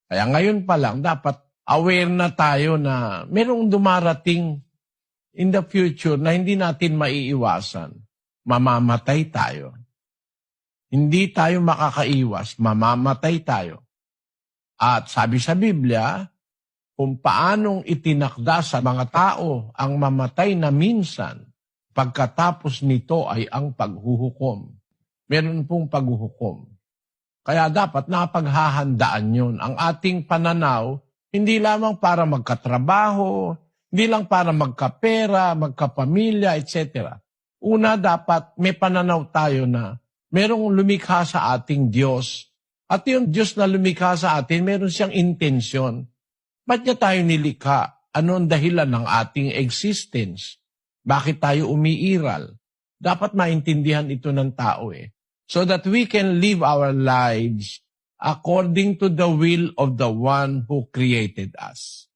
Kaya ngayon pa lang, dapat aware na tayo na merong dumarating in the future na hindi natin maiiwasan. Mamamatay tayo. Hindi tayo makakaiwas, mamamatay tayo. At sabi sa Biblia, kung paanong itinakda sa mga tao ang mamatay na minsan, pagkatapos nito ay ang paghuhukom. Meron pong paghuhukom. Kaya dapat napaghahandaan yun. Ang ating pananaw, hindi lamang para magkatrabaho, hindi lang para magkapera, magkapamilya, etc. Una, dapat may pananaw tayo na merong lumikha sa ating Diyos. At yung Diyos na lumikha sa atin, meron siyang intensyon. Ba't niya tayo nilikha? Ano ang dahilan ng ating existence? Bakit tayo umiiral? Dapat maintindihan ito ng tao so that we can live our lives according to the will of the one who created us.